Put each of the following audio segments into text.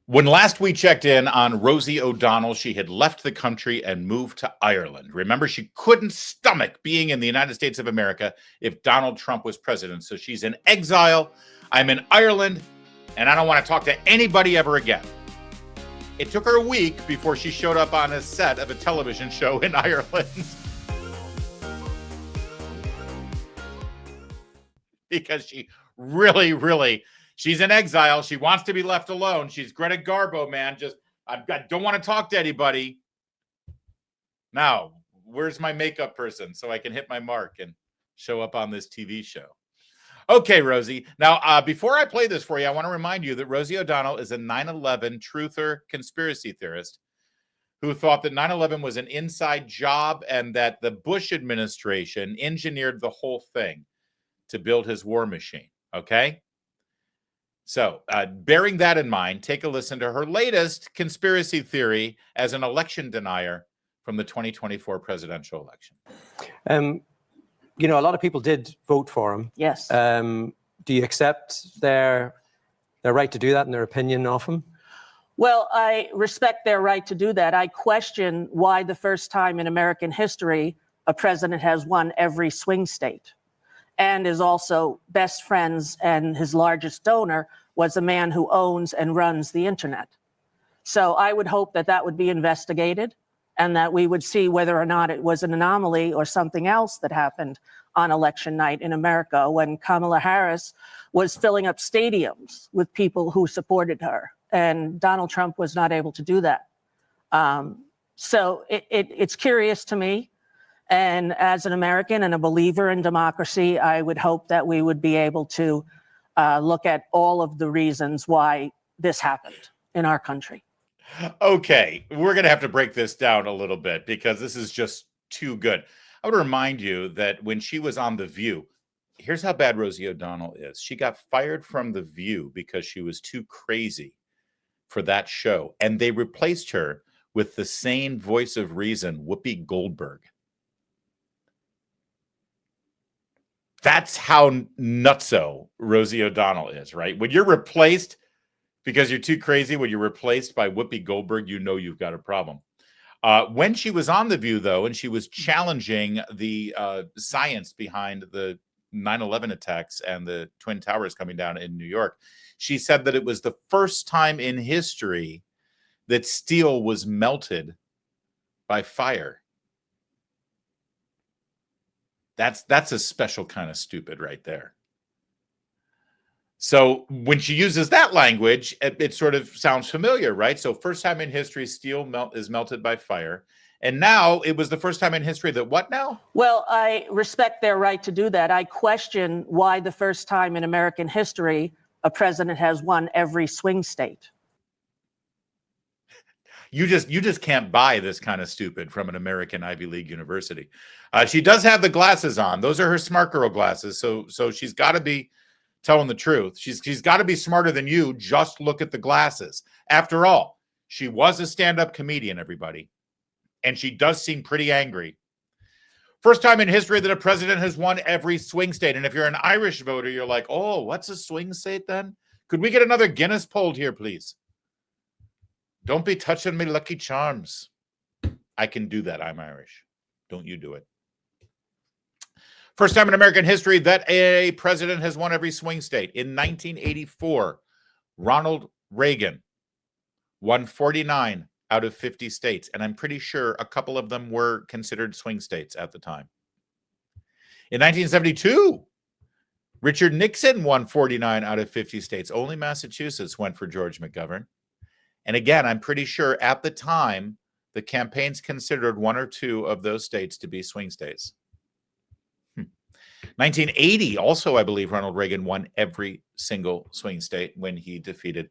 When last we checked in on Rosie O'Donnell, she had left the country and moved to Ireland. Remember, she couldn't stomach being in the United States of America if Donald Trump was president. So she's in exile. I'm in Ireland, and I don't want to talk to anybody ever again. It took her a week before she showed up on a set of a television show in Ireland. Because she really, she's in exile. She wants to be left alone. She's Greta Garbo, man. Don't want to talk to anybody. Now, where's my makeup person so I can hit my mark and show up on this TV show? Okay, Rosie. Now, before I play this for you, I want to remind you that Rosie O'Donnell is a 9/11 truther conspiracy theorist who thought that 9/11 was an inside job and that the Bush administration engineered the whole thing to build his war machine. Okay? So, bearing that in mind, take a listen to her latest conspiracy theory as an election denier from the 2024 presidential election. A lot of people did vote for him. Yes. Do you accept their right to do that and their opinion of him? Well, I respect their right to do that. I question why the first time in American history a president has won every swing state and is also best friends, and his largest donor was a man who owns and runs the internet. So I would hope that that would be investigated and that we would see whether or not it was an anomaly or something else that happened on election night in America when Kamala Harris was filling up stadiums with people who supported her, and Donald Trump was not able to do that. So it's curious to me. And as an American and a believer in democracy, I would hope that we would be able to look at all of the reasons why this happened in our country. Okay, we're going to have to break this down a little bit because this is just too good. I would remind you that when she was on The View, here's how bad Rosie O'Donnell is. She got fired from The View because she was too crazy for that show. And they replaced her with the sane voice of reason, Whoopi Goldberg. That's how nutso Rosie O'Donnell is, right? When you're replaced because you're too crazy, when you're replaced by Whoopi Goldberg, you know you've got a problem. When she was on The View, though, and she was challenging the science behind the 9/11 attacks and the Twin Towers coming down in New York, she said that it was the first time in history that steel was melted by fire. That's a special kind of stupid right there. So when she uses that language, it sort of sounds familiar, right? So first time in history, steel is melted by fire. And now it was the first time in history that what now? Well, I respect their right to do that. I question why the first time in American history a president has won every swing state. You just can't buy this kind of stupid from an American Ivy League university. She does have the glasses on. Those are her smart girl glasses. So she's got to be telling the truth. She's got to be smarter than you. Just look at the glasses. After all, she was a stand-up comedian, everybody. And she does seem pretty angry. First time in history that a president has won every swing state. And if you're an Irish voter, you're like, oh, what's a swing state then? Could we get another Guinness pulled here, please? Don't be touching me Lucky Charms. I can do that. I'm Irish. Don't you do it. First time in American history that a president has won every swing state. In 1984, Ronald Reagan won 49 out of 50 states. And I'm pretty sure a couple of them were considered swing states at the time. In 1972, Richard Nixon won 49 out of 50 states. Only Massachusetts went for George McGovern. And again, I'm pretty sure at the time, the campaigns considered one or two of those states to be swing states. 1980, also, I believe Ronald Reagan won every single swing state when he defeated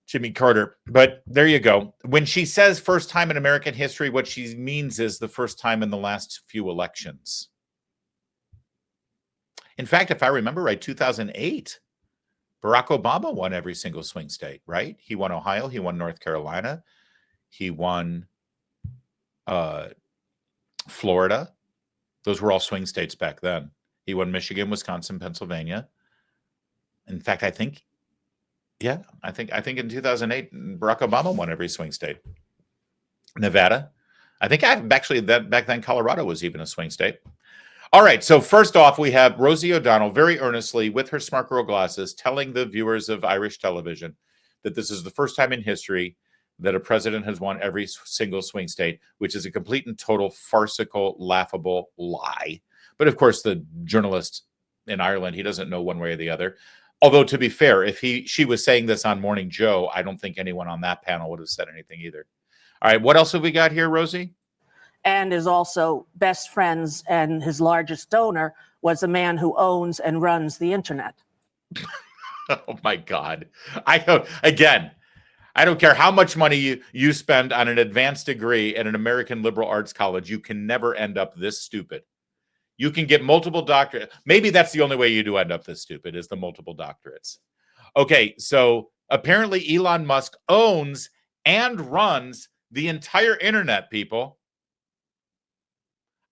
Jimmy Carter. But there you go. When she says first time in American history, what she means is the first time in the last few elections. In fact, if I remember right, 2008, Barack Obama won every single swing state, right? He won Ohio. He won North Carolina. He won Florida. Those were all swing states back then. He won Michigan, Wisconsin, Pennsylvania. In fact, I think Yeah, I think in 2008, Barack Obama won every swing state. Nevada. I think actually that back then Colorado was even a swing state. All right, so first off, we have Rosie O'Donnell very earnestly with her smart girl glasses telling the viewers of Irish television that this is the first time in history that a president has won every single swing state, which is a complete and total farcical, laughable lie. But of course, the journalist in Ireland, he doesn't know one way or the other. Although, to be fair, if she was saying this on Morning Joe, I don't think anyone on that panel would have said anything either. All right, what else have we got here, Rosie? And is also best friends, and his largest donor was a man who owns and runs the internet. Oh my God. I don't care how much money you spend on an advanced degree at an American liberal arts college, you can never end up this stupid. You can get multiple doctorates. Maybe that's the only way you do end up this stupid is the multiple doctorates. Okay, so apparently Elon Musk owns and runs the entire internet, people.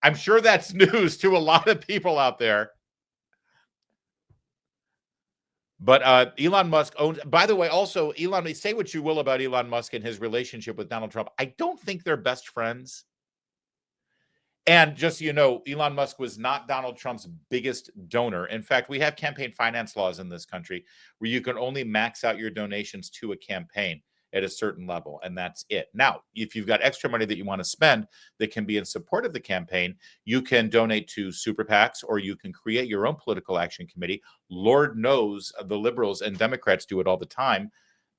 I'm sure that's news to a lot of people out there. But Elon Musk owns, by the way, also, Elon, say what you will about Elon Musk and his relationship with Donald Trump. I don't think they're best friends. And just so you know, Elon Musk was not Donald Trump's biggest donor. In fact, we have campaign finance laws in this country where you can only max out your donations to a campaign at a certain level, and that's it. Now, if you've got extra money that you want to spend that can be in support of the campaign, you can donate to super PACs or you can create your own political action committee. Lord knows the liberals and Democrats do it all the time.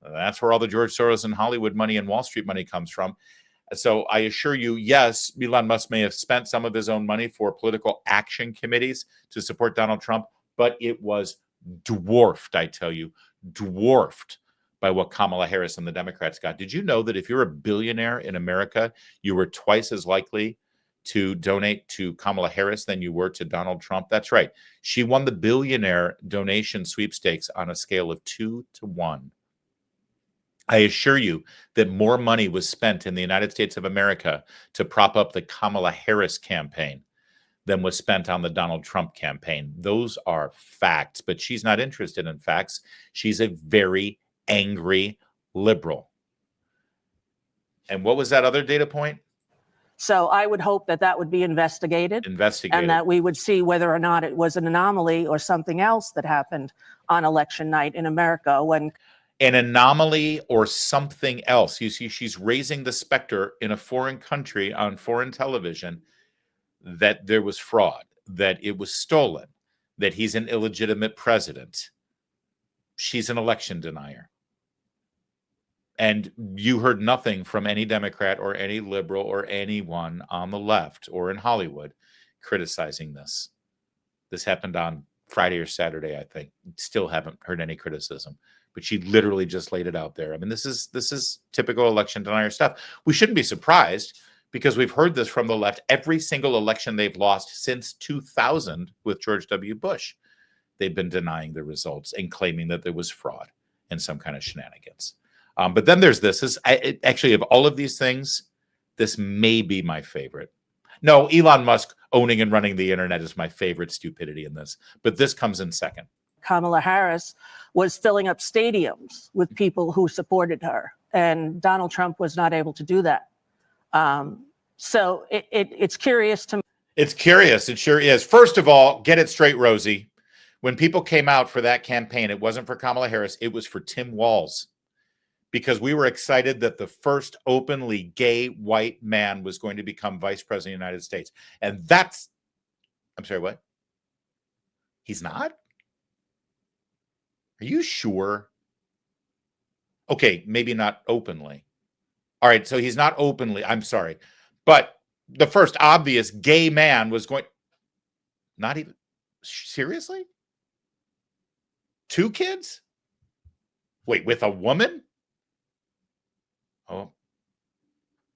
That's where all the George Soros and Hollywood money and Wall Street money comes from. So I assure you, yes, Elon Musk may have spent some of his own money for political action committees to support Donald Trump, but it was dwarfed, I tell you, dwarfed by what Kamala Harris and the Democrats got. Did you know that if you're a billionaire in America, you were twice as likely to donate to Kamala Harris than you were to Donald Trump? That's right. She won the billionaire donation sweepstakes on a scale of 2 to 1. I assure you that more money was spent in the United States of America to prop up the Kamala Harris campaign than was spent on the Donald Trump campaign. Those are facts, but she's not interested in facts. She's a very angry liberal. And what was that other data point? So I would hope that that would be investigated. Investigated. And that we would see whether or not it was an anomaly or something else that happened on election night in America when an anomaly or something else. You see, she's raising the specter in a foreign country on foreign television that there was fraud, that it was stolen, that he's an illegitimate president. She's an election denier. And you heard nothing from any Democrat or any liberal or anyone on the left or in Hollywood criticizing this. This happened on Friday or Saturday, I think. Still haven't heard any criticism. But she literally just laid it out there. I mean, this is typical election denier stuff. We shouldn't be surprised because we've heard this from the left every single election they've lost since 2000 with George W. Bush. They've been denying the results and claiming that there was fraud and some kind of shenanigans. But then there's this. Actually, of all of these things, this may be my favorite. No, Elon Musk owning and running the internet is my favorite stupidity in this. But this comes in second. Kamala Harris was filling up stadiums with people who supported her, and Donald Trump was not able to do that. So it's curious to me. It's curious. It sure is. First of all, get it straight, Rosie. When people came out for that campaign, it wasn't for Kamala Harris. It was for Tim Walz, because we were excited that the first openly gay white man was going to become vice president of the United States. And that's, I'm sorry, what? He's not? Are you sure? Okay, maybe not openly. All right, so he's not openly. I'm sorry. But the first obvious gay man was going, not even, seriously? 2 kids? Wait, with a woman? Oh,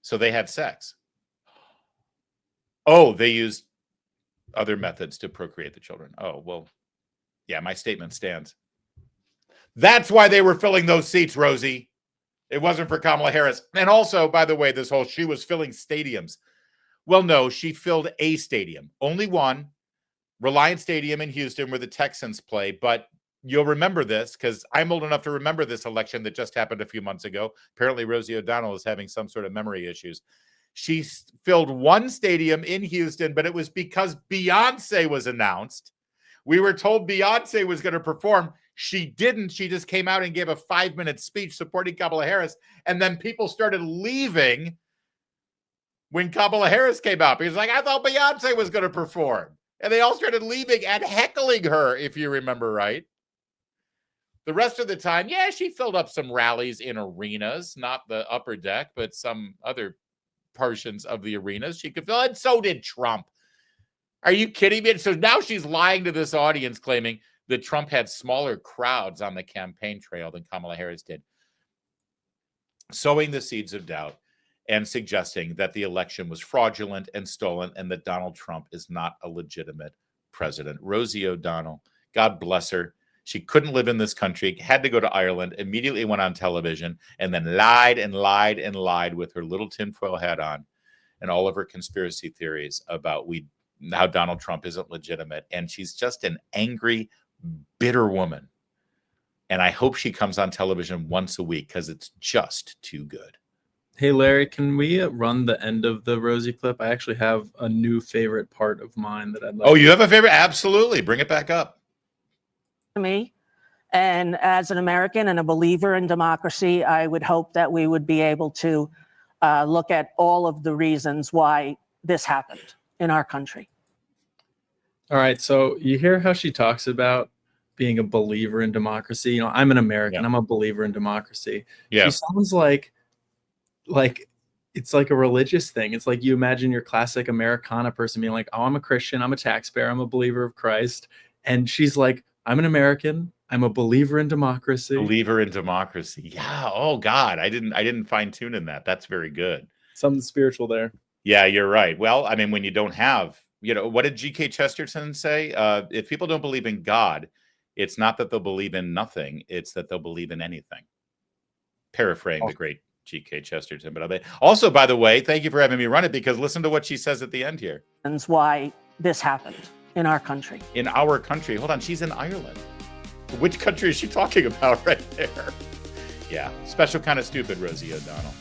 so they had sex. Oh, they used other methods to procreate the children. Oh, well, yeah, my statement stands. That's why they were filling those seats, Rosie. It wasn't for Kamala Harris. And also, by the way, this whole she was filling stadiums. Well, no, she filled a stadium. Only one. Reliant Stadium in Houston where the Texans play. But you'll remember this because I'm old enough to remember this election that just happened a few months ago. Apparently, Rosie O'Donnell is having some sort of memory issues. She filled one stadium in Houston, but it was because Beyonce was announced. We were told Beyonce was going to perform. She didn't. She just came out and gave a 5-minute speech supporting Kamala Harris. And then people started leaving when Kamala Harris came out. Because like, I thought Beyonce was going to perform. And they all started leaving and heckling her, if you remember right. The rest of the time, yeah, she filled up some rallies in arenas, not the upper deck, but some other portions of the arenas she could fill. And so did Trump. Are you kidding me? So now she's lying to this audience, claiming that Trump had smaller crowds on the campaign trail than Kamala Harris did, sowing the seeds of doubt and suggesting that the election was fraudulent and stolen and that Donald Trump is not a legitimate president. Rosie O'Donnell, God bless her. She couldn't live in this country, had to go to Ireland, immediately went on television, and then lied and lied and lied with her little tinfoil hat on and all of her conspiracy theories about how Donald Trump isn't legitimate. And she's just an angry, bitter woman. And I hope she comes on television once a week because it's just too good. Hey, Larry, can we run the end of the Rosie clip? I actually have a new favorite part of mine that I'd like. Oh, you have a favorite? Absolutely. Bring it back up. Me, and as an American and a believer in democracy, I would hope that we would be able to look at all of the reasons why this happened in our country. All right, so you hear how she talks about being a believer in democracy. You know, I'm an American. Yeah. I'm a believer in democracy. Yeah. She sounds like it's like a religious thing. It's like you imagine your classic Americana person being like, oh, I'm a Christian. I'm a taxpayer. I'm a believer of Christ. And she's like, I'm an American. I'm a believer in democracy. Believer in democracy. Yeah. Oh God. I didn't fine tune in that. That's very good. Something spiritual there. Yeah, you're right. Well, I mean, when you don't have, what did G.K. Chesterton say? If people don't believe in God, it's not that they'll believe in nothing. It's that they'll believe in anything. Paraphrasing the great G.K. Chesterton. But also, by the way, thank you for having me run it because listen to what she says at the end here. That's why this happened in our country. In our country. Hold on. She's in Ireland. Which country is she talking about right there? Yeah. Special kind of stupid, Rosie O'Donnell.